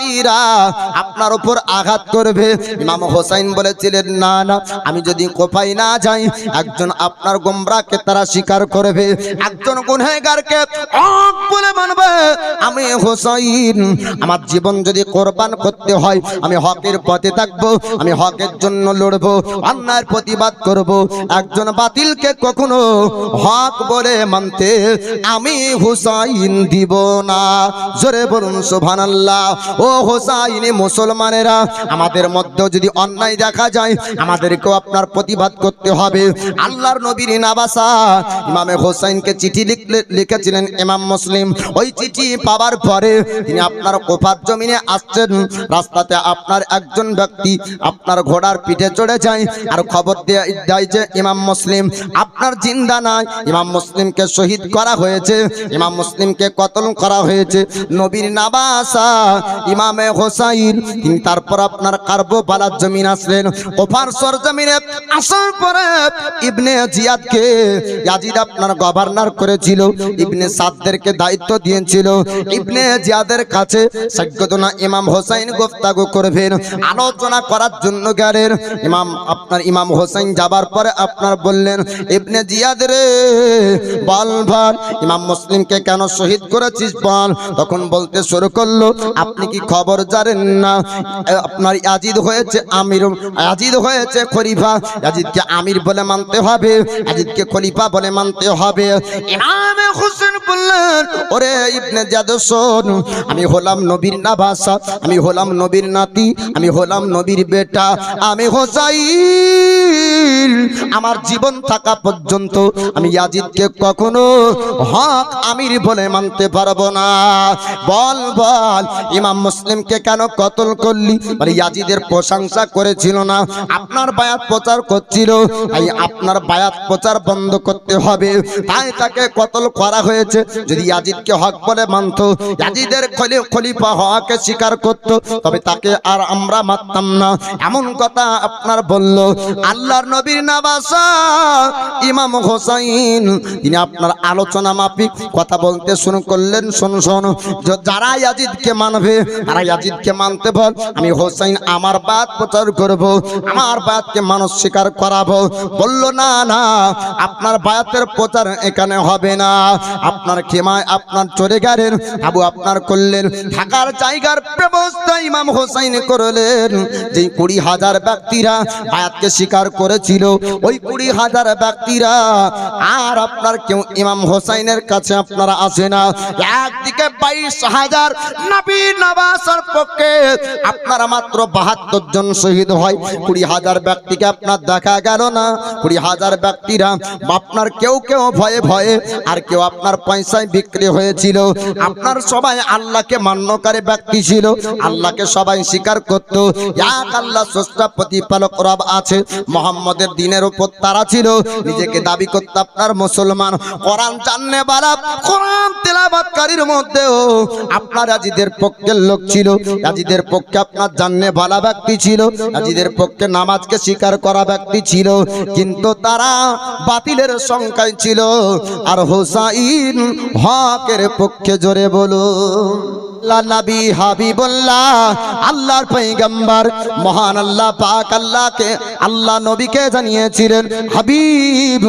বাতিরা আপনার উপর আঘাত করবে। ইমাম হোসাইন বলেছিলেন, না না, আমি যদি কোপাই না যাই একজন আপনার গোমরাহকে তারা স্বীকার করবে, একজন গুনহগারকে হক বলে মানবে। আমি হোসাইন আমার জীবন যদি কোরবান করতে হয় আমি হকের পথে থাকবো, আমি হকের জন্য লড়বো, অন্যায়ের প্রতিবাদ করব। একজন বাতিলকে কখনো হক বলে মানতে আমি হোসাইন দিব না। জোরে বলুন সুবহানাল্লাহ। ও হোসাইনি মুসলমানেরা, আমাদের মধ্যে যদি অন্যায় দেখা যায় আমাদেরকেও আপনার প্রতিবাদ করতে হবে। আল্লাহর নবীর নাবাসা ইমামে হোসাইনকে চিঠি লিখেছিলেন ইমাম মুসলিম। ওই চিঠি পাওয়ার পরে তিনি আপনার কুফার জমিনে আসছেন। রাস্তাতে আপনার একজন ব্যক্তি আপনার ঘোড়ার পিঠে চড়ে যায় আর খবর দেয় যে ইমাম মুসলিম আপনার জিন্দা নাই, ইমাম মুসলিমকে শহীদ করা হয়েছে, ইমাম মুসলিমকে কতল করা হয়েছে। নবীর নাবাসা ইমামে হোসাইন তিনি তারপর আপনার কারবালার জমিন আসলেন। কুফার সরজমিনে আসার পরে ইবনে জিয়াদকে ইয়াজিদ আপনার গভর্নর করেছিল, ইবনে সাদদেরকে দায়িত্ব দিয়েছিল। ইবনে জিয়াদের কাছে সাইয়্যিদুনা ইমাম হোসাইন গুফতাগু করবেন, আলোচনা করার জন্য গেলেন। ইমাম হোসাইন যাবার পরে আপনার বললেন, ইবনে জিয়াদ রে বল বল ইমাম মুসলিমকে কেন শহীদ করেছিস বল। তখন বলতে শুরু করলো, আপনি কি খবর জানেন না আপনার ইয়াজিদ হয়েছে আমির, ইয়াজিদ হয়েছে খলিফা, ইয়াজিদকে আমির বলে মানতে হবে, ইয়াজিদকে খলিফা বলে মানতে হবে। ইমাম হোসেন বললেন, ওরে ইবনে জিয়াদ শোন, আমি হলাম নবীর নাবাসা, আমি হলাম নবীর নাতি, আমি হলাম নবীর বেটা, আমি হোসাইন আমার জীবন থাকা পর্যন্ত আমি ইয়াজিদকে কখনো হক আমির বলে মানতে পারবো না। বল বল ইমাম মুসলিমকে কেন কতল করলি? মানে ইয়াজিদের প্রশংসা করেছিল না, আপনার বায়াত প্রচার করছিল, তাই আপনার বায়াত প্রচার বন্ধ করতে হবে, তাই তাকে কতল করা হয়েছে। যদি ইয়াজিদকে হক বলে মানত, ইয়াজিদের খলিফা হওয়াকে স্বীকার করত, তবে তাকে আর আমরা মানতাম না। এমন কথা আপনার বলল। আল্লাহর নবীর নাবাসা ইমাম হোসাইন তিনি আপনার আলোচনা মাফিক কথা বলতে শুরু করলেন। শোন শোন, যারা ইয়াজিদকে মানবে তারা ইয়াজিদকে মানতে বল, আমি হোসাইন আমার বাত প্রচার করব, আমার বাতকে মানুষ স্বীকার করাবো। বলল, না না, আপনার বায়াতের প্রচার এখানে হবে না। আপনার খেমায় আপনার চলে গেলেন, আবু আপনার করলেন, থাকার জায়গার ব্যবস্থা ইমাম হোসাইন করলেন। যে 20,000 ব্যক্তিরা বায়াতকে স্বীকার করেছিল, ওই 20,000 ব্যক্তিরা আর আপনার কেউ ইমাম হোসাইনের কাছে আপনারা আসে না। একদিকে 22,000 নবীর নাবাসার পক্ষে আপনারা মাত্র 72 জন শহীদ হয়। 20,000 ব্যক্তিকে আপনার দেখা গেল না। 20,000 ব্যক্তিরা আপনার কেউ কেউ ভয়ে ভয়ে আর কেউ আপনার পয়সায় বিক্রি হয়েছিল। আপনার সবাই আল্লাহকে মান্যকারী ব্যক্তি ছিল, আল্লাহকে সবাই স্বীকার করত। এক আল্লাহ স্রষ্টা প্রতিপালক রব আছে, মুহাম্মদের দ্বীনের উপর তারা ছিল, নিজেকে দাবি করতে আপনার মুসলমান। কোরআন জাননে বালা, কোরআন তেলাওয়াতকারীর মধ্যেও আপনার ইয়াজিদের পক্ষের লোক ছিল, ইয়াজিদের পক্ষে আপনার জাননে বালা ব্যক্তি ছিল, ইয়াজিদের পক্ষে নামাজকে স্বীকার করা ব্যক্তি ছিল, কিন্তু তারা বাতিলের সংখ্যায় ছিল। আর হোসাইন হকের পক্ষে। জোরে বলো নবী হাবিবুল্লাহ, আল্লাহর পয়গম্বর মহান আল্লাহ পাক আল্লাহ নবীকে জানিয়েছিলেন, হাবিব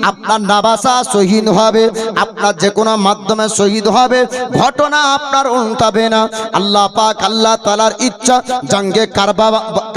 আপনার নাবাসা শহীদ হবে, আপনার যে কোনো মাধ্যমে শহীদ হবে, ঘটনা আপনার উল্টাবে না। আল্লাহ পাক আল্লাহ তাআলার ইচ্ছা জঙ্গে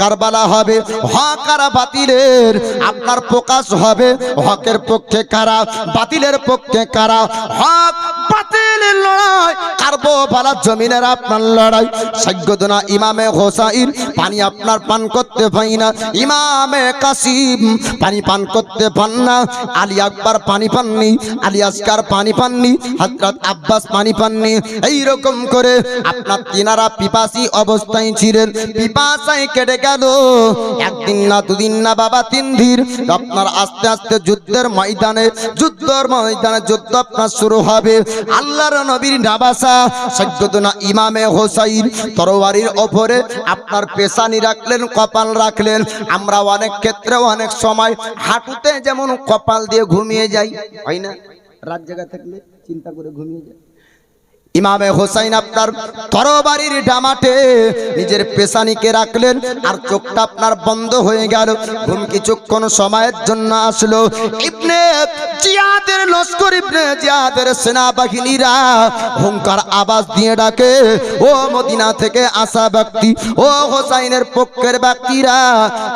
কারবালা হবে, হক আর বাতিলের আপনার প্রকাশ হবে। হকের পক্ষে কারা, বাতিলের পক্ষে কারা, হক বাতিলের লড়াই, কারবালার জমিনের আপনার লড়াই। সাইয়্যিদুনা ইমামে হোসাইন পানি আপনার পান করতে পাই না, ইমামে কাসিম পানি পান করতে পান না, আলী আকবর পানি পাননি, আলী আসকার পানি পাননি, হযরত আব্বাস পানি পাননি। এইরকম করে আপনার তিনারা পিপাসী অবস্থায় ছিলেন। পিপাসায় কেটে গেল একদিন না, দুদিন না বাবা, 3 দিন। আপনার আস্তে আস্তে যুদ্ধের ময়দানে যুদ্ধ আপনার শুরু হবে। আল্লাহর নবীর নাবাসা সাইয়্যিদুনা ইমামে হোসাইন তরবারির উপরে আপনার পেশানি রাখলেন, কপাল রাখলেন। আমরা অনেক ক্ষেত্রে অনেক সময় হাঁটুতে যেমন কপাল দিয়ে ঘুমিয়ে যাই, হয় না? রাত জায়গা থাকলে চিন্তা করে ঘুমিয়ে যায়। ইমামে হোসাইন আপনার তরবারির ডামাটে নিজের পেশানিকে রাখলেন আর চোখটা আপনার বন্ধ হয়ে গেল। ঘুম কিছুক্ষণ সময়ের জন্য আসলো। ইবনে জিয়াদের লস্কর, ইবনে জিয়াদের সেনাবাহিনীরা হুঙ্কার আওয়াজ দিয়ে ডাকে, ও মদিনা থেকে আসা ব্যক্তি, ও হোসাইনের পক্ষের ব্যক্তিরা,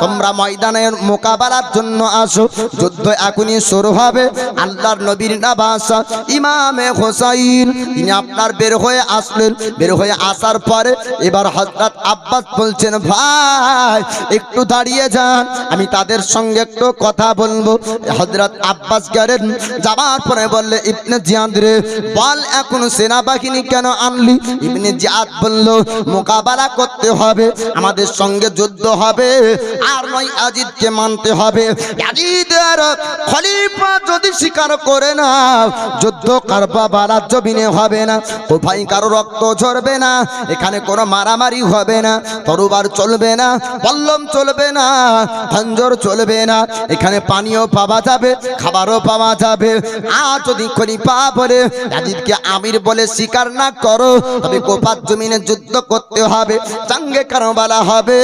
তোমরা ময়দানের মোকাবেলার জন্য আসো, যুদ্ধ এখনই শুরু হবে। আল্লাহর নবীর নবাসা ইমামে হোসাইন তিনি আপনার বের হয়ে আসলেন। বের হয়ে আসার পরে এবার হযরত আব্বাস বলছেন, ভাই একটু দাঁড়িয়ে যান, আমি তাদের সঙ্গে একটু কথা বলবো। হযরত আব্বাস গেলেন, যাবার পরে বললে, ইবনে জিয়াদ রে বল, এখন সেনাবাহিনী কেন আনলি? ইবনে জিয়াদ বলল, মোকাবেলা করতে হবে, আমাদের সঙ্গে যুদ্ধ হবে, আর নয় ইয়াজিদকে মানতে হবে। ইয়াজিদের খলিফা যদি স্বীকার করে না, যুদ্ধ কারবালার জমিনে হবে না, কোথায় কারো রক্ত ঝরবে না, এখানে কোনো মারামারি হবে না, তরবার চলবে না, পল্লম চলবে না, খঞ্জর চলবে না, এখানে পানিও পাওয়া যাবে, খাবারও পাওয়া যাবে। আর যদি খলিফা বলে ইয়াজিদকে আমির বলে স্বীকার না করো, তবে কোফার জমিনে যুদ্ধ করতে হবে, জাঙ্গে কারবালা হবে।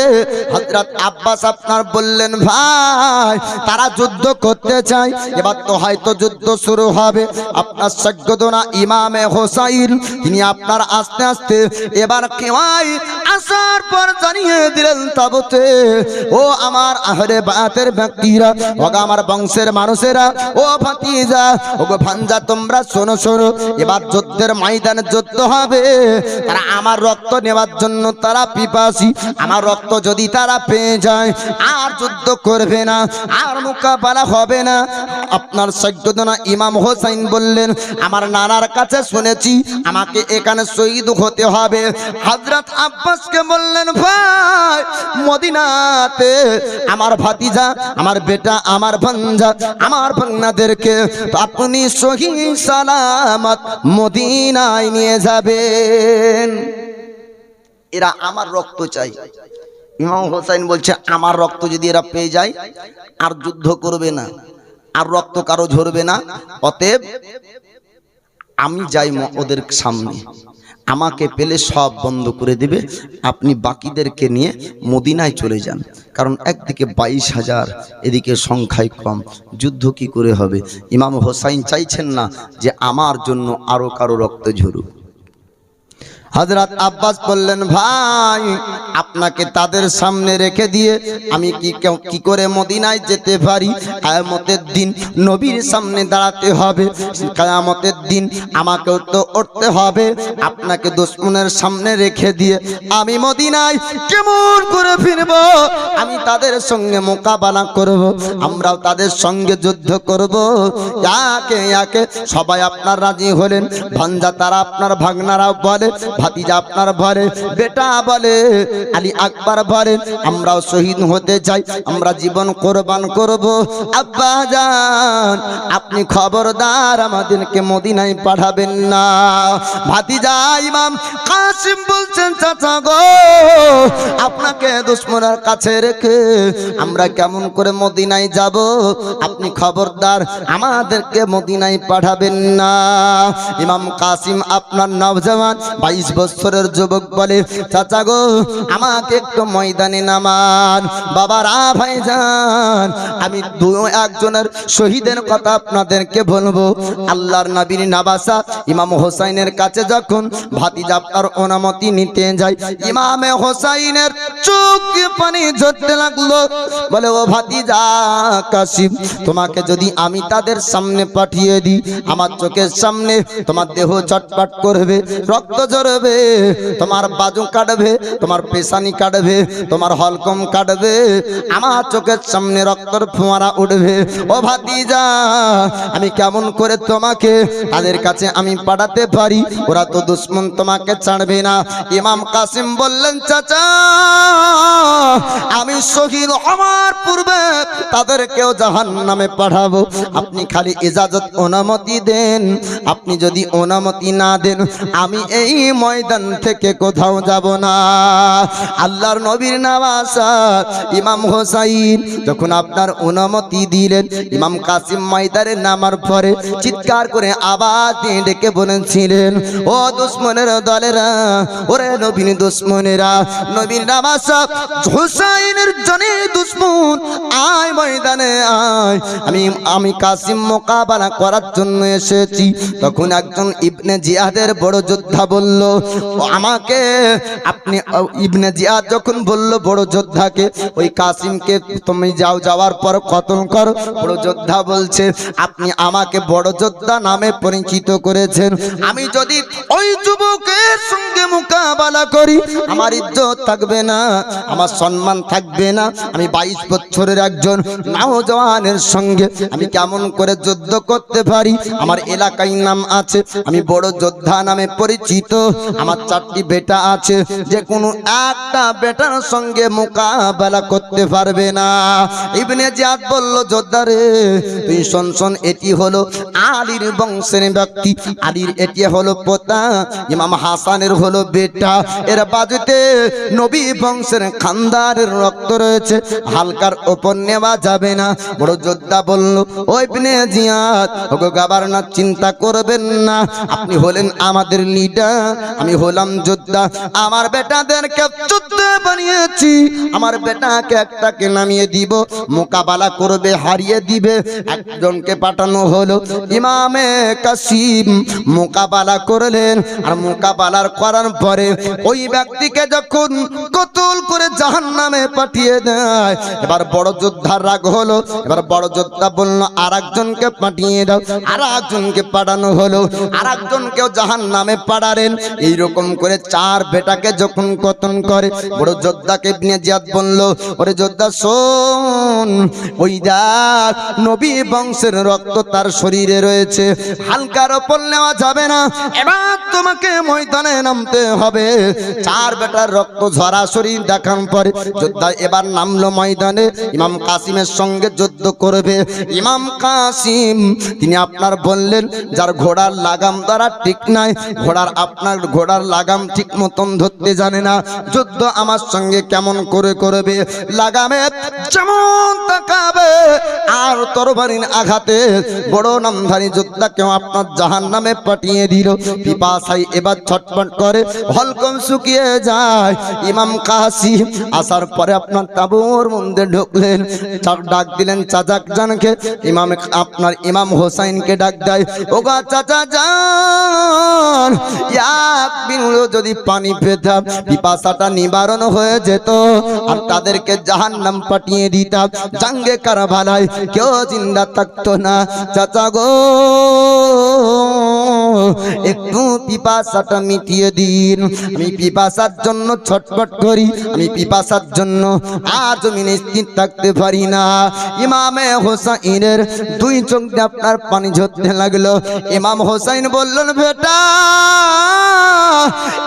হযরত আব্বাস আপনার বললেন, ভাই তারা যুদ্ধ করতে চায়, এবার তো হয়তো যুদ্ধ শুরু হবে। আপনার সৈয়দনা ইমামে হোসাইন তিনি আপনার আস্তে আস্তে এবার কেওয়াই আসার পর জানিয়ে দিলেন তাবুতে, ও আমার আহলে বায়াতের ব্যক্তিরা, ও আমার বংশের মানুষেরা, ও ভাতিজা, ও গো ভাঞ্জা, তোমরা শোনো শোনো, এবার যুদ্ধের ময়দানে যুদ্ধ হবে। তারা আমার রক্ত নেওয়ার জন্য তারা পিপাসী, আমার রক্ত যদি তারা পেয়ে যায় আর যুদ্ধ করবে না, আর মোকাবেলা হবে না। আপনার সৈয়দনা ইমাম হোসাইন বললেন, আমার নানার কাছে শুনেছি আমাকে এখানে শহীদ হতে হবে। হযরত আব্বাসকে বললেন, ভাই মদিনাতে আমার ভাতিজা, আমার বেটা, আমার ভাঞ্জা, আমার ভাগনাদেরকে আপনি সহি সালামত মদিনায় নিয়ে যাবেন, এরা আমার রক্ত চাই। ইমাম হোসাইন বলছে, আমার রক্ত যদি এরা পেয়ে যায় আর যুদ্ধ করবে না, আর রক্ত কারো ঝরবে না, অতএব আমি যাই ওদের সামনে, আমাকে পেলে সব বন্ধ করে দেবে, আপনি বাকিদেরকে নিয়ে মদিনায় চলে যান। কারণ একদিকে 22,000, এদিকে সংখ্যায় কম, যুদ্ধ কি করে হবে? ইমাম হোসাইন চাইছেন না যে আমার জন্য আরো কারো রক্ত ঝরুক। হযরত আব্বাস বললেন, ভাই আপনাকে তাদের সামনে রেখে দিয়ে আমি কি করে মদিনায় যেতে পারি? কিয়ামতের দিন নবীর সামনে দাঁড়াতে হবে, কিয়ামতের দিন আমাকেও তো উঠতে হবে। আপনাকে দুশমনের সামনে রেখে দিয়ে আমি মদিনায় কেমন করে ফিরব? আমি তাদের সঙ্গে মোকাবেলা করব, আমরাও তাদের সঙ্গে যুদ্ধ করব। একে একে সবাই আপনার রাজি হলেন। ভাঞ্জা তারা আপনার ভাগনারাও বলে, ভাতিজা আপনার বলে, বেটা বলে, আলী আকবর বলে, আমরাও শহীদ হতে চাই, আমরা জীবন কোরবান করব। আব্বা জান আপনি খবরদার আমাদেরকে মদিনায় পাঠাবেন না। ভাতিজা ইমাম কাসিম বলছেন, চাচা গো আপনাকে দুশমনের কাছে রেখে আমরা কেমন করে মদিনায় যাব? আপনি খবরদার আমাদেরকে মদিনায় পাঠাবেন না। ইমাম কাসিম আপনার নওজওয়ান 22 বছরের যুবক বলে, চাচা গো আমাকে একটু ময়দানে নামান। বাবারা ভাইজান, আমি একজনের শহীদের কথা আপনাদেরকে বলবো। আল্লাহর নবীর নবাসা ইমাম হোসাইনের কাছে যখন ভাতিজা আপনার অনুমতি নিতে যায়, ইমামে হোসাইনের চোখ দিয়ে পানি ঝরতে লাগলো। বলে, ও ভাতিজা কাসিম, তোমাকে যদি আমি তাদের সামনে পাঠিয়ে দিই, আমার চোখের সামনে তোমার দেহ চটপট করবে, রক্ত ঝরবে, তোমার বাজু কাটবে, তোমার পেশানি কাটবে, তোমার হলকম কাটবে, আমার চোখের সামনে রক্তর ফোয়ারা উঠবে। ও ভাতিজা, আমি কেমন করে তোমাকে তাদের কাছে আমি পাঠাতে পারি? ওরা তো দুশমন, তোমাকে ছাড়বে না। ইমাম কাসিম বললেন, চাচা চাচা আমি শহীদ হওয়ার পূর্বে তাদেরকেও জাহান্নামে পাঠাবো, আপনি খালি ইজাজত অনুমতি দেন। আপনি যদি অনুমতি না দেন আমি এই ময়দান থেকে কোথাও যাব না। আল্লাহর নবীর নওয়াজা ইমাম হোসাইন যখন আপনার অনুমতি দিলেন, ইমাম কাসিম ময়দানে নামার পরে চিৎকার করে আওয়াজ দিয়ে ডেকে বলেছিলেন, ও দুশমনের দলেরা, ওরে নবীর দুশমনেরা, নবীর নওয়াজা হোসাইনের জনে দুশমন আয় ময়দানে আয়, আমি কাসিম মোকাবেলা করার জন্য এসেছি। তখন একজন ইবনে জিয়াদের বড় যোদ্ধা বলল, আমাকে আপনি ইবনে জিয়াদ যখন বলল বড় যোদ্ধাকে, ওই কাসিমকে তুমি যাওয়ার পর কতল করো। বড় যোদ্ধা বলছে, আপনি আমাকে বড় যোদ্ধা নামে পরিচিত করেছেন, আমি যদি ওই যুবকের সঙ্গে মোকাবেলা করি আমার ইজ্জত থাকবে না, আমার সম্মান থাকবে না। আমি 22 বছরের একজন নওজওয়ানের সঙ্গে আমি কেমন করে যুদ্ধ করতে পারি? আমার এলাকায় নাম আছে, আমি বড় যোদ্ধা নামে পরিচিত, আমার 4টি বেটা আছে, যে কোনো একটা বেটার সঙ্গে মোকাবেলা করতে পারবে না। ইবনে জিয়াদ বলল, যোদ্ধা রে তুই শোন, এটি হলো আলীর বংশের ব্যক্তি, আলীর এটি হলো পোতা, ইমাম হাসানের হলো বেটা, এর বাজুতে নবী বংশের খানদারের রক্ত রয়েছে, হালকার ওপর নেওয়া যাবে না। বড় যোদ্ধা বলল, ও ইবনে জিয়াদ, ওগো গভর্নর চিন্তা করবেন না, আপনি হলেন আমাদের লিডার, আমি হলাম যোদ্ধা, আমার বেটাদেরকে যুদ্ধে বানিয়েছি, আমার বেটাকে একটাকে নামিয়ে দিব, মোকাবেলা করবে, হারিয়ে দিবে। একজনকে পাঠানো হলো, ইমামে কাসিম মোকাবেলা করলেন, আর মোকাবেলার করার পরে ওই ব্যক্তিকে যখন কতল করে জাহান্নামে পাঠিয়ে দেয়, এবার বড় যোদ্ধার রাগ হলো, এবার বড় যোদ্ধা বলল, আর একজনকে পাঠিয়ে দাও, আর একজনকে পাঠানো হলো, আর একজনকেও জাহান্নামে পাঠালেন। এইরকম করে 4 বেটাকে যখন কতল করে, বড় যোদ্ধাকে ইবনে জিয়াদ বলল, ওরে যোদ্ধা শোন, ওই দেখ নবী বংশের রক্ত তার শরীরে রয়েছে, হালকার ওপর নেওয়া যাবে না, এবার তোমাকে ময়দানে নামতে হবে। 4 বেটার রক্ত ঝরা শরীর দেখার পরে যোদ্ধা এবার নামলো ময়দানে, ইমাম কাসিমের সঙ্গে যুদ্ধ করবে। ইমাম কাসিম তিনি আপনার বললেন, যার ঘোড়ার লাগাম দ্বারা ঠিক নাই, আপনার ঘোড়ার লাগাম ঠিক মতন ধরতে জানে না, যুদ্ধ আমার সঙ্গে কেমন করে করবে? লাগামে যেমন তাকাবে আর তরবারির আঘাতে বড় নামধারী যোদ্ধাকেও আপনার জাহান্নামে পাঠিয়ে দিল। পিপাসায় এবার ছটফট করে, হলকম শুকিয়ে যায়। ইমাম কাসিম আসার পরে আপনার তাবুর মধ্যে ঢুকলেন, ডাক দিলেন চাচাক জানকে, আপনার ইমাম হোসাইনকে ডাক দেয়, ওগা চাচা যান, এক বিনুলো যদি পানি পেতাম পিপাসাটা নিবারণ হয়ে যেত, আর তাদেরকে জাহান্নাম পাঠিয়ে দিতাম, জাঙ্গে কারবালায় কেউ জিন্দা থাকতো না। চাচা গো একটু পিপাসাটা মিটিয়ে দিন, আমি পিপাসার জন্য ছটফট করি, আমি পিপাসার জন্য আর জমিনে স্থির থাকতে পারি না। ইমামে হোসাইনের 2 চোখ দিয়ে আপনার পানি ঝরতে লাগলো। ইমাম হোসাইন বললেন, বেটা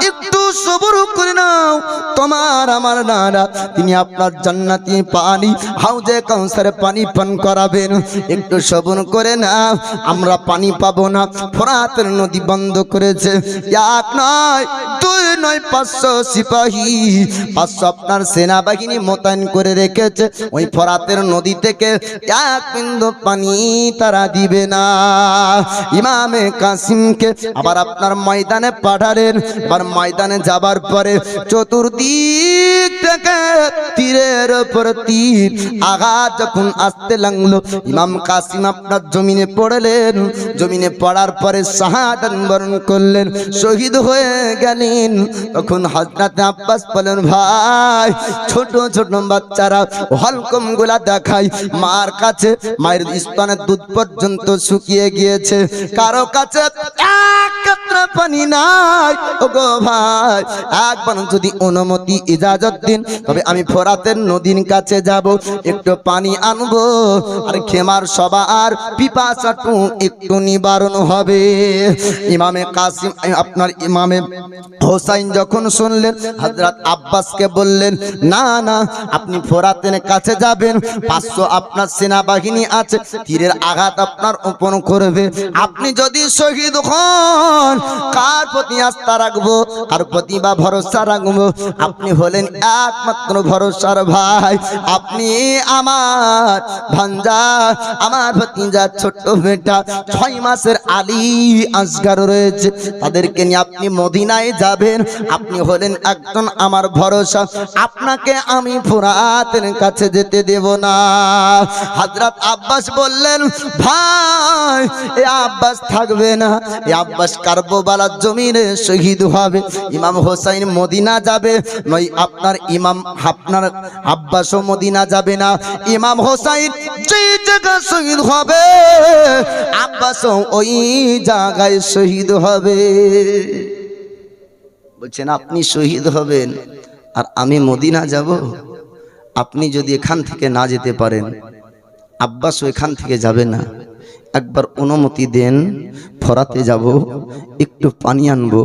একটু সবর করে নাও, তোমার আমার নানা তিনি আপনার জান্নাতি পানি হাউজে কাউসারে পানি পান করাবেন, একটু সবর করে নাও, আমরা পানি পাবো না, ফোরাতের নদী বন্ধ করেছে, 1 নয় 2 নয় 500 সিপাহী, 500 আপনার সেনাবাহিনী মোতায়েন করে রেখেছে, ওই ফোরাতের নদী থেকে 1 বিন্দু পানি তারা দিবে না। ইমামে কাসিমকে আবার আপনার ময়দানে পাঠালেন। এবার ময়দানে যাবার পরে চতুর্দিক থেকে তীরের উপর তীর আঘাত যখন আসতে লাগলো, ইমাম কাসিম আপনার জমিনে পড়লেন, জমিনে পড়ার পরে শাহাদাত বরণ করলেন, শহীদ হয়ে গেলেন। তখন হযরত আব্বাস বলেন, ভাই ছোট ছোট বাচ্চারা হলকম গুলা দেখায়, মার কাছে মায়ের স্তনের দুধ পর্যন্ত শুকিয়ে গিয়েছে, কারো কাছে একমাত্র পানি নাই। ওগো ভাই, একবার যদি অনুমতি ইজাজত দিন, তবে আমি ফোরাতের নদীর কাছে যাব, একটু পানি আনবো, আর খেমার সবার পিপাসাটু একটু নিবারণ হবে। ইমামে কাসিম, আপনার ইমামে হোসাইন যখন শুনলেন, হযরত আব্বাসকে বললেন, না না, আপনি ফোরাতের কাছে যাবেন, 500 আপনার সেনাবাহিনী আছে, তীরের আঘাত আপনার উপর করবে। আপনি যদি শহীদ হন, কার প্রতি আস্থা রাখবো, কার প্রতি বা ভরসা রাখবো? আপনি হলেন একমাত্র ভরসার ভাই। আপনি আমার ভাঞ্জা, আমার ভাতিজা, ছোট্ট বেটা, 6 মাসের আলী আসগার রয়েছে, তাদেরকে নিয়ে আপনি মদিনায় যাবেন। আপনি হলেন একজন আমার ভরসা, আপনাকে আমি ফোরাতের কাছে যেতে দেব না। হযরত আব্বাস বললেন, ভাই এ আব্বাস থাকবে না, এ আব্বাস কারবালার জমিনে শহীদ হবে। ইমাম হোসাইন মদিনা যাবে, নয় আপনার আব্বাসও মদিনা যাবে না। ইমাম হোসাইন যে জায়গায় শহীদ হবে, আব্বাসও ওই জায়গায় শহীদ হবে। বলছেন আপনি শহীদ হবেন আর আমি মদিনা যাব? আপনি যদি এখান থেকে না যেতে পারেন, আব্বাসও এখান থেকে যাবে না। একবার অনুমতি দেন, ফোরাতে যাব, একটু পানি আনবো,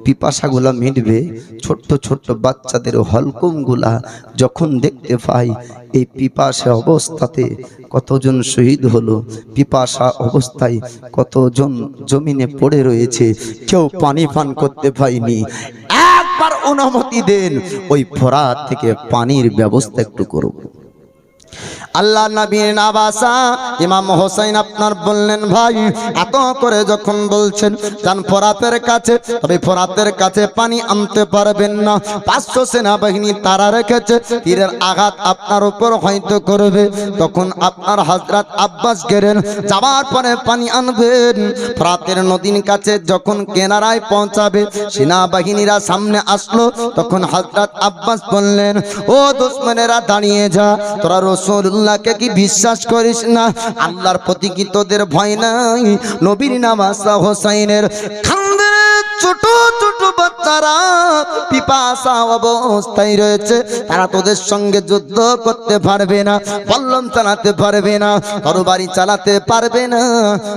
পিপাসাগুলা মিটবে। ছোট্ট ছোট্ট বাচ্চাদের হলকমগুলা যখন দেখতে পাই, এই পিপাসা অবস্থাতে কতজন শহীদ হলো, পিপাসা অবস্থায় কতজন জমিনে পড়ে রয়েছে, কেউ পানি পান করতে পায়নি। একবার অনুমতি দেন, ওই ফোরাত থেকে পানির ব্যবস্থা একটু করব। আল্লাহ নবীর নাবাসা ইমাম হোসেন আপনার বললেন, ভাই এত করে যখন বলছেন যান ফোরাতের কাছে, তবে ফোরাতের কাছে পানি আনতে পারবেন না। 500 সেনাবাহিনী তারা রেখেছে, তীরের আঘাত আপনার উপর হয়তো করবে। তখন আপনার হযরত আব্বাস গেলেন, যাওয়ার পরে পানি আনবেন। ফোরাতের নদীর কাছে যখন কেনারায় পৌঁছাবে, সেনাবাহিনীরা সামনে আসলো, তখন হযরত আব্বাস বললেন, ও দুশমনেরা দাঁড়িয়ে যা, তোরা রাসূলুল্লাহকে কি বিশ্বাস করিস না? আল্লাহর প্রতি কি তোদের ভয় নাই? নবীর নামাসা হোসাইনের খান্দে ছোট ছোট বাচ্চারা পিপাসা অবস্থায় রয়েছে, তারা তোদের সঙ্গে যুদ্ধ করতে পারবে না, বল্লম চালাতে পারবে না, তরবারি চালাতে পারবে না,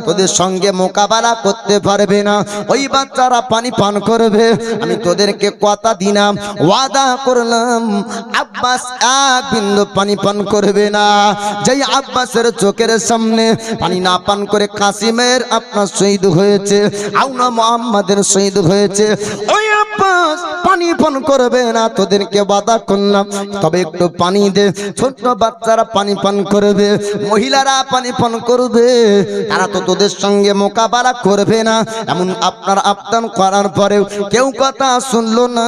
তোদের সঙ্গে মোকাবেলা করতে পারবে না। ওই বাচ্চারা পানি পান করবে। আমি তোদেরকে কথা দিলাম, ওয়াদা করলাম, আব্বাস এক বিন্দু পানি পান করবে না। যেই আব্বাসের চোখের সামনে পানি না পান করে কাসিমের আপনার শহীদ হয়েছে, আউনা মুহাম্মাদের শহীদ হয়েছে, ওই আব্বাস পানি পান করবে না। তোদেরকে ওয়াদা করলাম, তবে একটু পানি দে। ছোট বাচ্চারা পানি পান করবে, মহিলারা পানি পান করবে, তারা তো তোদের সঙ্গে মোকাবেলা করবে না। এমন আপনার আবদান করার পরেও কেউ কথা শুনলো না।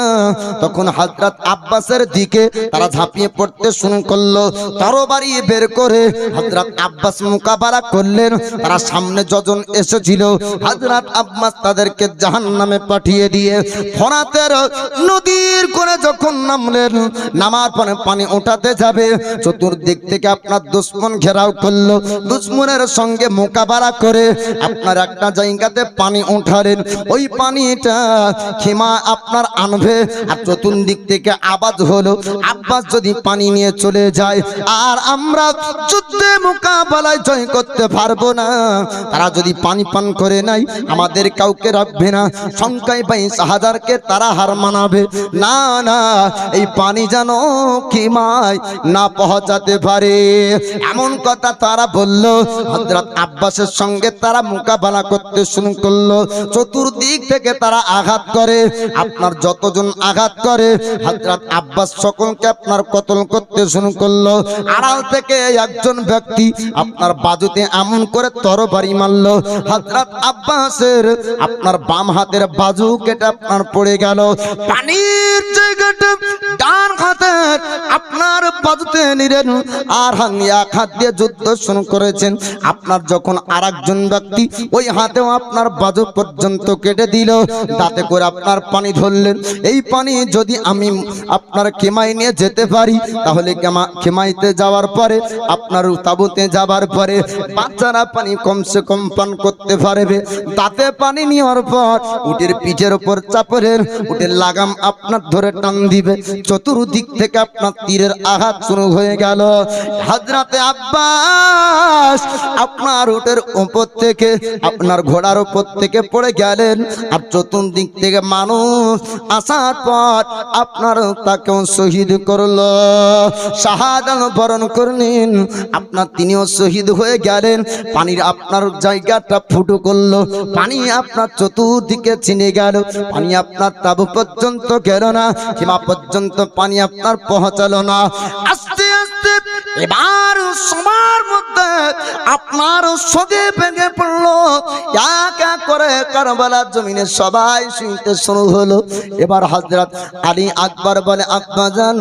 তখন হযরত আব্বাসের দিকে তারা ঝাঁপিয়ে পড়তে শুরু করলো, তরবারি বের করে হযরত আব্বাস মোকাবেলা করলেন। তারা সামনে যজন এসেছিল, হযরত আব্বাস তাদেরকে জাহান্নামে পাঠিয়ে দিয়ে ফোরাতের নদীর কোণে যখন নামলেন, নামার পরে পানি ওঠাতে যাবে, চতুর্দিক থেকে আপনার দুশমন ঘেরাও করলো। দুশমনের সঙ্গে মোকাবেলা করে আপনার একটা জায়গাতে পানি উঠালেন। ওই পানিটা খেমা আপনার আনবে, আর চতুর্দিক থেকে আওয়াজ হলো, আব্বাস যদি পানি নিয়ে চলে যায় আর আমরা যুদ্ধে মোকাবেলায় জয় করতে পারবো না। তারা যদি পানি পান করে নাই, আমাদের কাউকে রাখবে না, সংখ্যায় 22,000কে তারা হার মানাবে। না না, এই পানি যেন খেমায় না পৌঁছাতে পারে, এমন কথা তারা বলল। হযরত আব্বাসের সঙ্গে তারা মোকাবেলা করতে শুরু করলো। চতুর্দিক থেকে তারা আঘাত করে, আপনার যতজন আঘাত করে, হযরত আব্বাস সকলকে আপনার কতল করতে শুরু করলো। আড়াল থেকে একজন ব্যক্তি আপনার বাজুতে এমন করে তরবারি মারলো, হযরত আব্বাসের আপনার বাম হাতের বাজু কেটে আপনার পড়ে গেল। পানির জায়গাটা ডান সাথে আপনার বাজুতে নিলেন আর এক হাত দিয়ে যুদ্ধ শুরু করেছেন। আপনার যখন আরেকজন ব্যক্তি ওই হাতেও আপনার বাজু পর্যন্ত কেটে দিল, তাতে করে আপনার পানি ধরলেন। এই পানি যদি আমি আপনার খেমাই নিয়ে যেতে পারি, তাহলে খেমাইতে যাওয়ার পরে আপনার তাঁবুতে যাবার পরে বাচ্চারা পানি কমসে কম পান করতে পারবে। তাতে পানি নেওয়ার পর উটের পিঠের উপর চাপড়ের উটের লাগাম আপনার ধরে টান দিবে। চতুর্দিক থেকে আপনার তীরের আঘাত শুরু হয়ে গেল। হযরতে আব্বাস আপনার উটের উপর থেকে আপনার ঘোড়ার উপর থেকে পড়ে গেলেন। আর চতুর্দিক থেকে মানুষ আসার পর আপনার তাকেও শহীদ করলো, শাহাদাত বরণ করলেন। আপনার তিনিও শহীদ হয়ে গেলেন। পানির আপনার জায়গাটা ফুটো করলো, পানি আপনার চতুর্দিকে চিনে গেল। পানি আপনার তাঁবু পর্যন্ত গেল না, সীমা পর্যন্ত পানি আপনার পৌঁছালো না। আস্তে আস্তে এবার সবার মধ্যে আপনার শোকে ভেঙে পড়লো। এক এক করে কারবালার জমিনে সবাই শুনতে শুরু হলো। এবার হযরত আলী আকবর বলে, আব্বাজান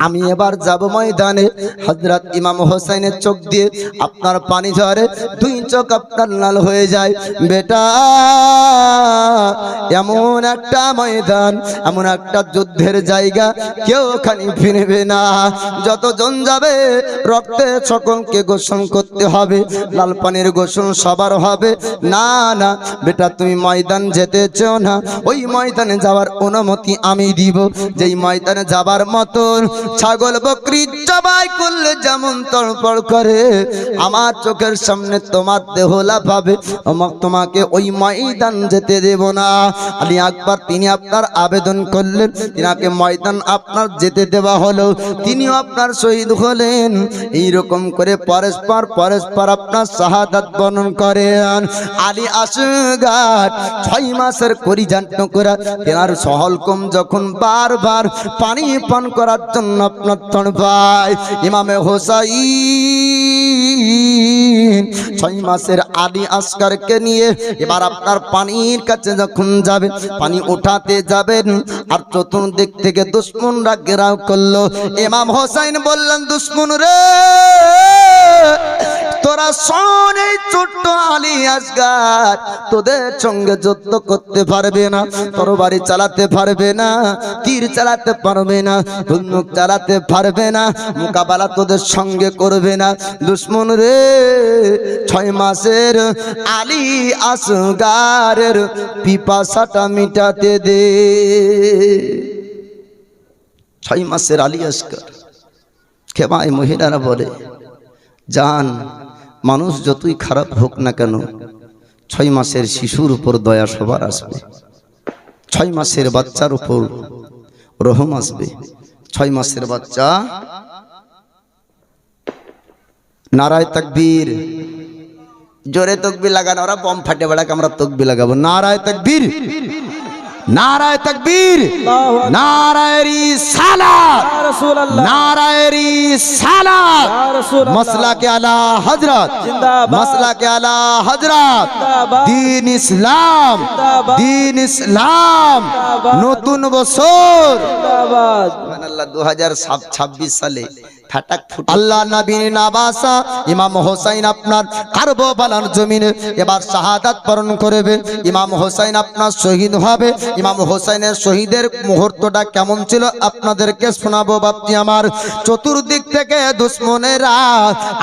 আমি এবার যাব ময়দানে। হযরত ইমাম হোসেনের চোখ দিয়ে আপনার পানি ঝরে, দুই চোখ আপনার লাল হয়ে যায়। বেটা, এমন একটা ময়দান, এমন একটা যুদ্ধের জায়গা, কেউ খানি ফিরবে না। যতজন যাবে রক্তে সকলকে গোসল করতে হবে, লাল পানির গোসল সবার হবে। না না বেটা, তুমি ময়দান যেতে চাও না, ওই ময়দানে যাওয়ার অনুমতি আমি দিব। যেই ময়দানে যাবার মতন ছাগল বকরি জবাই করলে যেমন তড়পড় করে, আমার চোখের সামনে তোমার দেহ লাফাবে, তোমাকে ওই ময়দান যেতে দেব না। আলী আকবর তিনি আপনার আবেদন করলেন, তিনাকে ময়দান আপনার যেতে দেওয়া হলো, তিনিও আপনার শহীদ হলেন। এইরকম করে পরস্পর পরস্পর আপনার শাহাদাত বর্ণন করেন। আলী আসগার 6 মাসের করিজান টুকরা, তেনার সহলকম যখন বারবার পানি পান করার জন্য আপনার তড়পায়, ইমামে হোসাইন 6 মাসের আলী আসগারকে নিয়ে এবার আপনার পানির কাছে যখন যাবে, পানি উঠাতে যাবেন, আর চতুর্দিক থেকে দুশমনরা ঘেরাও করলো। ইমাম হোসাইন বললেন, দুশমন রে, তোরা শোন, এই ছোট্ট আলী আসগার তোদের সঙ্গে যুদ্ধ করতে পারবে না, তরবারি চালাতে পারবে না, তীর চালাতে পারবে না, বন্দুক চালাতে পারবে না, মোকাবেলা তোদের সঙ্গে করবে না। দুশমন রে, 6 মাসের আলী আসগারের পিপাসাটা মিটাতে দে। 6 মাসের আলী আসগার খেমায় মহিলারা বলে, জান, মানুষ যতই খারাপ হোক না কেন, 6 মাসের শিশুর উপর দয়া সবার আসবে, 6 মাসের বাচ্চার উপর রহম আসবে। 6 মাসের বাচ্চা, নারায়ে তাকবীর, জোরে তকবীর লাগানো, ওরা বম ফাটে বেড়াকে আমরা তকবীর লাগাবো। নারায়ে তাকবীর, নারায়ে তাকবীর, নারায়ে রিসালাত, নারায়ে রিসালাত, মাসলাকে আলা হযরত, মাসলাকে আলা হযরত, দ্বীন ইসলাম, দ্বীন ইসলাম, নতুন বছর সুবহানাল্লাহ 2026 সালে ফাটাক ফুট আল্লাহ নবীর নবাসা ইমাম হোসেন আপনার কারবালার জমিনে এবার শাহাদাত বরণ করবে। ইমাম হোসেন আপনার শহীদ হবে। ইমাম হোসেনের শহীদের মুহূর্তটা কেমন ছিল আপনাদেরকে শোনাবো বাপজি আমার। চতুর্দিক থেকে দুশমনেরা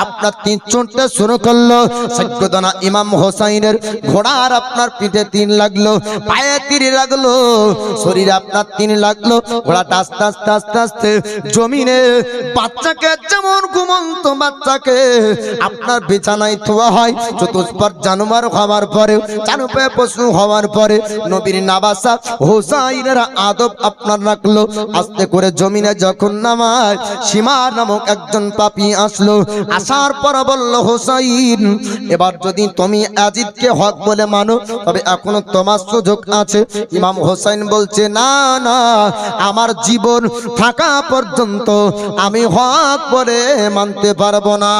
আপনার তীর ছুঁড়তে শুরু করলো। সৈয়দনা ইমাম হোসেনের ঘোড়ার আপনার পিঠে তীর লাগলো, পায়ে তীর লাগলো, শরীরে আপনার তীর লাগলো। ঘোড়াটা আস্তে আস্তে আস্তে আস্তে জমিনে বাচ্চা যেমন ঘুমন্ত বাচ্চাকে আপনার বিছানায় থোয়া হয়, চতুষ্পাদ জানোয়ার হওয়ার পরে, চারুপে পশু হওয়ার পরে নবীর নবাসা হোসাইনের আদব আপনার রাখলো। আস্তে করে জমিনে যখন নামায়, সীমা নামক একজন পাপী আসলো। আসার পর বলল, হোসাইন, এবার যদি তুমি আজিদকে হক বলে মানো, তবে এখনো তোমার সুযোগ আছে। ইমাম হোসেন বলছে, না না, আমার জীবন থাকা পর্যন্ত আমি হক হক বলে মানতে পারবো না।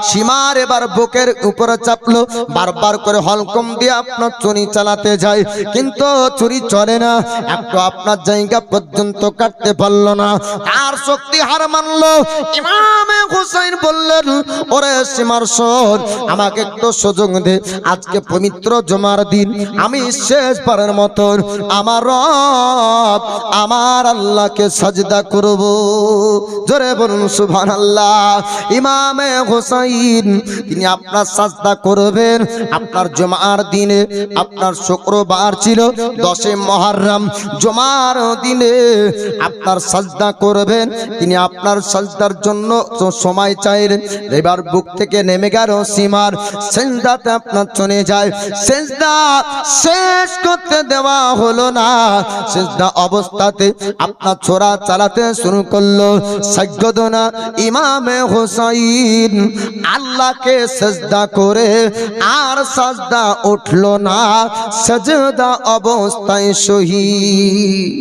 সীমার এবার বুকের উপরে চাপলো, বারবার করে হলকম দিয়ে আপনার চুরি চালাতে যায়, কিন্তু চুরি চলে না, একটু আপনার জায়গা পর্যন্ত কাটতে পারলো না। তার শক্তি হার মানলো। ইমামে হুসাইন বললেন, ওরে সীমার শোন, আমাকে একটু সুযোগ দে, আজকে পবিত্র জুমার দিন আমি শেষবারের মতন আমার রব আমার আল্লাহকে সাজদা করব। জোরে বলুন সুবহানাল্লাহ। ইমামে হুসাইন তিনি আপনার সাজদা করবেন আপনার জুমার দিনে। আপনার শুক্রবার ছিল 10 মুহররম, জুমার দিনে আপনার সাজদা করবেন। তিনি আপনার সাজদার জন্য সময় চাইলেন। এবার বুক থেকে নেমে গেল সীমার, সেজদাতে আপনার চলে যায়। সেজদা শেষ করতে দেওয়া হলো না, সেজদা অবস্থাতে আপনার ছোরা চালাতে শুরু করলো। সাজ্জাদনা ইমামে হুসাইন আল্লাহকে সেজদা করে আর সাজদা উঠলো না, সেজদা অবস্থায় শহীদ।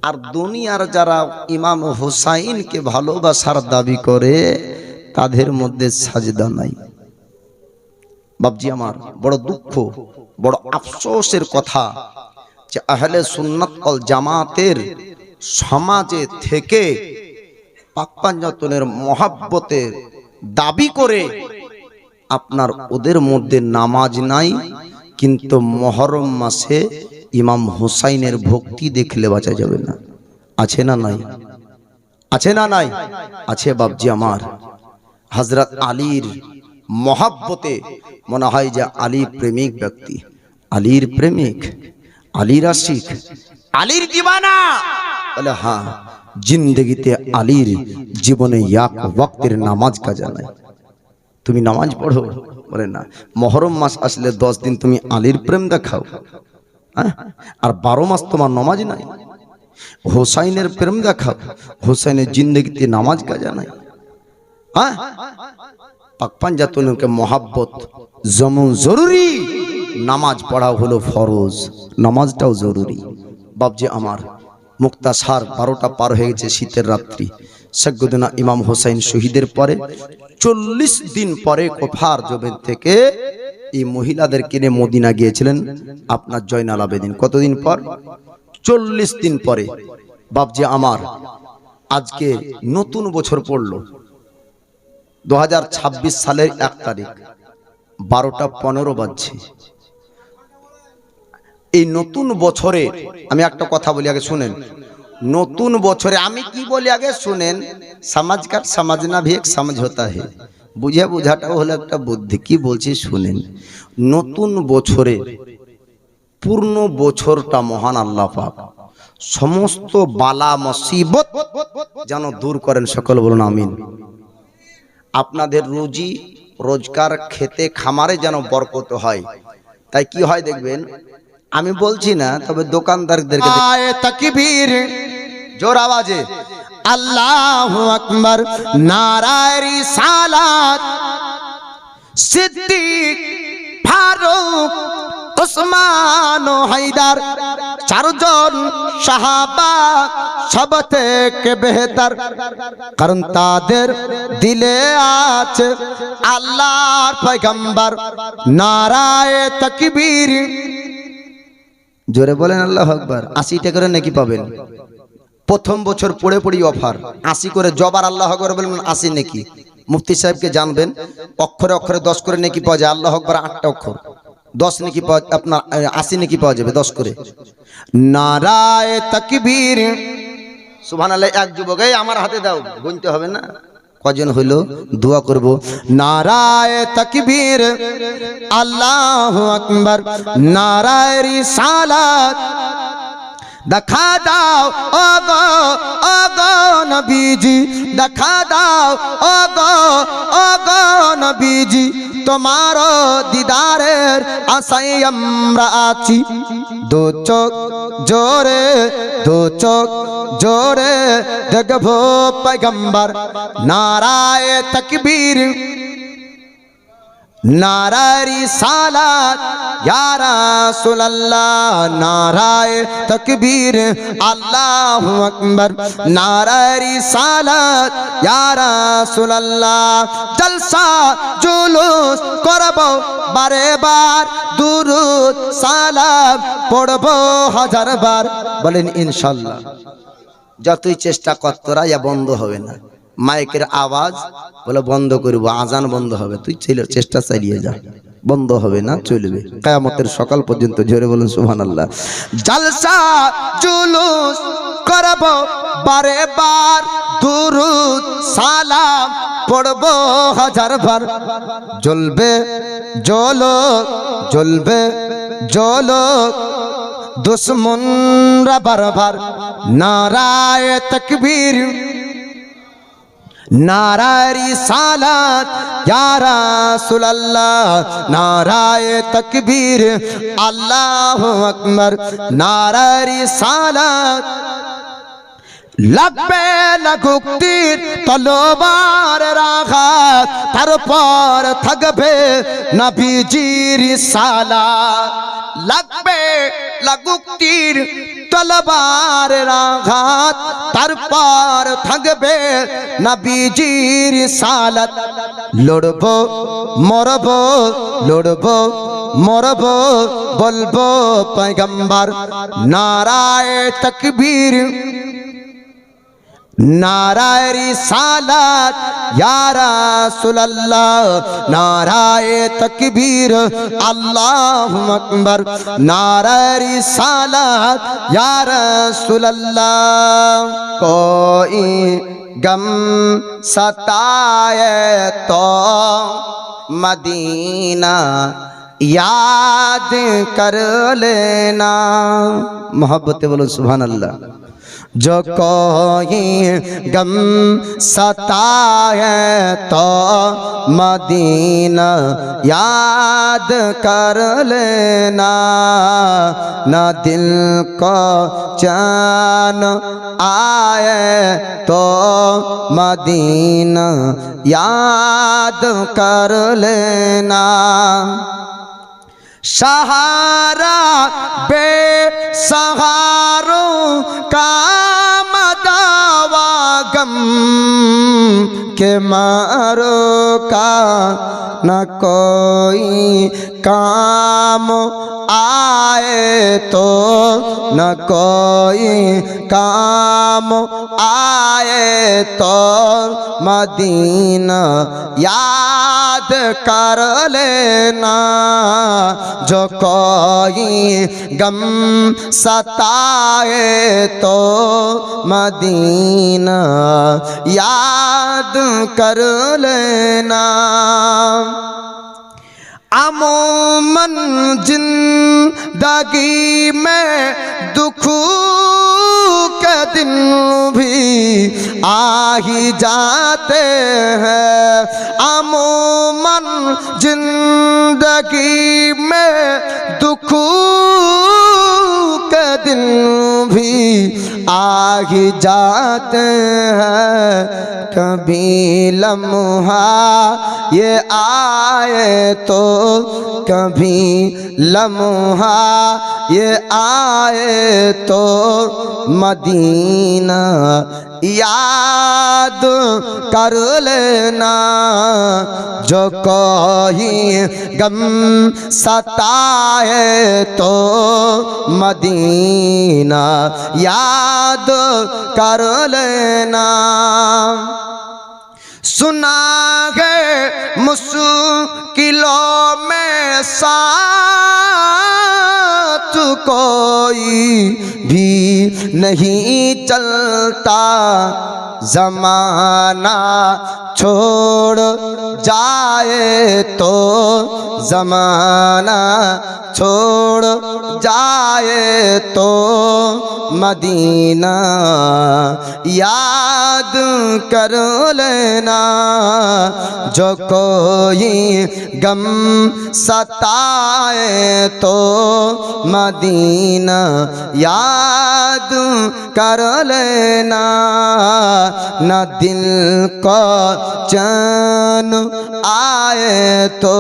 আর দুনিয়ার যারা ইমাম হুসাইনকে ভালোবাসার দাবি করে তাদের মধ্যে সাজদা নাই। বাবজি আমার বড় দুঃখ, বড় আফসোসের কথা যে আহলে সুন্নাত ওয়াল জামাতের সমাজে থেকে পাক পাঞ্জাতনের মহাব্বতের দাবি করে আপনার ওদের মধ্যে নামাজ নাই, কিন্তু মুহররম মাসে ইমাম হুসাইনের ভক্তি দেখলে বাঁচা যাবে না। আছে না নাই? আছে না নাই? আছে বাবজি আমার। হযরত আলীর মহাব্বতে মনে হয় যে আলী প্রেমিক ব্যক্তি, আলীর প্রেমিক, আলীর আশিক, আলীর দিওয়ানা। বলে হ্যাঁ, জিন্দগিতে আলীর জীবনে এক ওয়াক্তের নামাজ কাজা নাই। তুমি নামাজ পড়ো? বলে না। মুহররম মাস আসলে 10 দিন তুমি আলীর প্রেম দেখাও, আর 12 মাস তোমার নামাজ নাই। হুসাইনের প্রেম দেখাও, হুসাইনের জিন্দগিতে নামাজ কাজা নাই। হ্যাঁ, পাক পাঞ্জাতনকে মহাব্বত যেমন জরুরি, নামাজ পড়া হলো ফরজ, নামাজটাও জরুরি। বাবজি আমার, মুক্তাসার 12টা পার হয়ে গেছে, শীতের রাত্রি। সাজ্জাদনা ইমাম হুসাইন শহীদের পরে 40 দিন পরে কুফার জবেন থেকে এই মহিলাদের কিনে মদিনা গিয়েছিলেন আপনার জয়নাল আবেদিন। কতদিন পর? 40 দিন পরে। বাবজি আমার, আজকে নতুন বছর পড়লো 2026 সালের 1 তারিখ, 12টা 15 বাজছে। এই নতুন বছরে আমি একটা কথা বলি, আগে শুনেন। নতুন বছরে আমি কি বলি আগে শুনেন। সমাজকার সমঝনা ভি এক সমঝ হতা হে, বুঝে বুঝাটাও হলো একটা বুদ্ধি। কি বলছি শুনেন। নতুন বছরে পূর্ণ বছরটা মহান আল্লাহ পাক সমস্ত বালা মুসিবত যেন দূর করেন। সকল বলুন আমিন। আপনাদের রুজি রোজগার খেতে খামারে যেন বরকত হয়। তাই কি হয় দেখবেন, আমি বলছি না, তবে দোকানদারদেরকে তাকবীর, জোর আওয়াজে আল্লাহু আকবার, নারায়ে রিসালাত, সিদ্দিক, ফারুক, উসমান ও হায়দার, 4 জন সাহাবা সব থেকে বেহতর, কারণ তাদের দিলে আছে আল্লাহর পয়গম্বর। নারায়ে তাকবীর, জোরে বলেন আল্লাহু আকবার। 80 টাকা করে নাকি পাবেন। প্রথম বছর পড়ে পড়ি অফার 80 করে। জবার আল্লাহু আকবার বলবেন 80 নাকি। মুফতি সাহেবকে জানবেন, অক্ষরে অক্ষরে 10 করে নাকি পাওয়া যায়। আল্লাহু আকবার 8টা অক্ষর, 10 নাকি পাওয়া, আপনার 80 নাকি পাওয়া যাবে 10 করে। নারায়ে তাকবীর, সুবহানাল্লাহ। এক যুবক, এই আমার হাতে দাও, গুনতে হবে না কজন হইলো, দোয়া করব। নারায়ে তাকবীর, আল্লাহু আকবার, নারায়ে রিসালাত, দেখা দাও ওগো ওগো নবীজি, দেখা দাও ওগো নবীজি, তোমার দিদারের আশায় আমরা আছি। 2 চোখ জোরে, 2 চোখ জোরে দেখবো পয়গম্বর। নারায়ে তাকবীর, नाराए रिसालत या रसूल अल्लाह, नाराए तकबीर अल्लाहु अकबर, नाराए रिसालत या रसूल अल्लाह। जलसा जुलूस करब बारे बार, दुरूद सालाम पढ़ब হাজার বার। বলেন ইনশাআল্লাহ। যতই চেষ্টা কর তোরা ইয়া বন্ধ হবে না। মাইকের আওয়াজ বলে বন্ধ করব, আজান বন্ধ হবে, তুই চেষ্টা চালিয়ে যা, বন্ধ হবে না, চলবে কিয়ামতের সকাল পর্যন্ত। জোরে বলুন সুবহানাল্লাহ। জলসা জুলুস করব বারে বার, দুরুদ সালাম পড়ব হাজার বার। জ্বলবে জ্বলক, জ্বলবে জ্বলক দুশ্মনরা বারবার। নারায়ে তাকবীর, नाराए रिसालत या रसूल अल्लाह, नाराए तकबीर अल्लाहु अकबर, नाराए रिसालत। লাগবে লাগুক তীর তলোয়ারের আঘাত, তারপর থাকবে নবীজির রিসালাত। লাগবে লাগুক তীর তলোয়ারের আঘাত, তারপর থাকবে নবীজির রিসালাত। লড়ব মরব, লড়ব মরব, বলবো পয়গম্বর। নারায়ে তাকবীর, नाराए रिसालत या रसूल अल्लाह, नाराए तकबीर अल्लाहु अकबर, नाराए रिसालत या रसूल अल्लाह। कोई गम सताए तो मदीना याद कर लेना। मोहब्बत बोलो सुभान अल्लाह। जो कोई गम सताए तो मदीना याद कर लेना, न दिल को चैन आए तो मदीना याद कर लेना। सहारा बेसहारों का मदावा गम के मारो का न कोई काम आए तो, न कोई काम आए तो मदीना याद कर लेना। जो कोई गम सताए तो मदीना याद कर लेना। अमूमन जिंदगी में दुख के दिन भी आ ही जाते हैं। अमूमन जिंदगी में दुख के दिन भी आ ही जाते हैं। कभी लम्हा ये आए तो, कभी लम्हा ये आए तो मदीना याद कर लेना। जो कोई गम सताए तो मदीना याद कर लेना। सुना है मुश्किलों में साथ कोई भी नहीं चलता, ज़माना छोड़ जाए तो, ज़माना छोड़ जाए तो मदीना याद कर लेना। जो कोई गम सताए तो मदीना याद कर लेना। ना दिल को चैन आए तो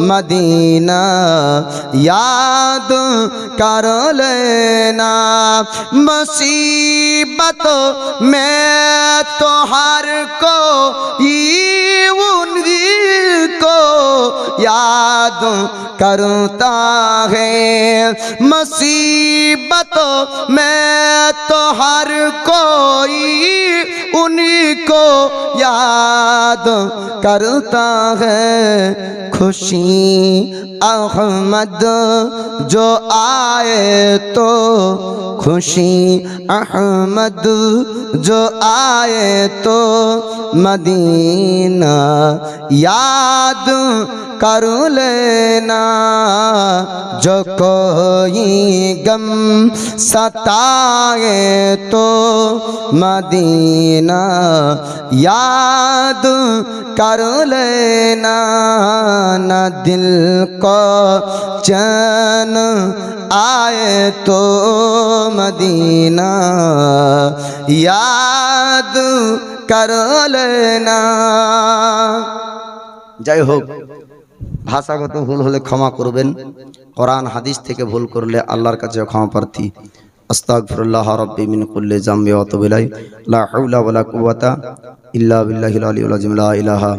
मदीना याद कर लेना। मुसीबतों में तो हर कोई उनको याद करता है। मुसीबतों में तो हर कोई उनको याद करता है। खुशी अहमद जो आए तो खुशी अहमद जो आए तो मदीना याद कर लेना। जो कोई गम सताए तो मदीना याद कर लेना। न दिल को चैन आए तो मदीना याद कर लेना। जय हो। ভাষাগত ভুল হলে ক্ষমা করবেন। কোরআন হাদিস থেকে ভুল করলে আল্লাহর কাছে ক্ষমা প্রার্থী। আস্তাগফিরুল্লাহ রাব্বি মিন কুল্লি যামবি ওয়া আতুবু ইলাইহি। লা হাওলা ওয়া লা কুওয়াতা ইল্লা বিল্লাহিল আলিয়্যিল আযীম। লা ইলাহা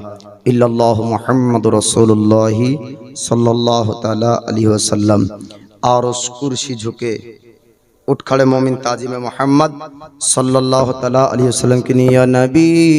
ইল্লাল্লাহু মুহাম্মাদুর রাসূলুল্লাহ সাল্লাল্লাহু তাআলা अलैहि वसल्लम। और उस कुर्सी झुके उठ खड़े मोमिन ताजिम मोहम्मद सल्लल्लाहु ताला अलैहि वसल्लम की या नबी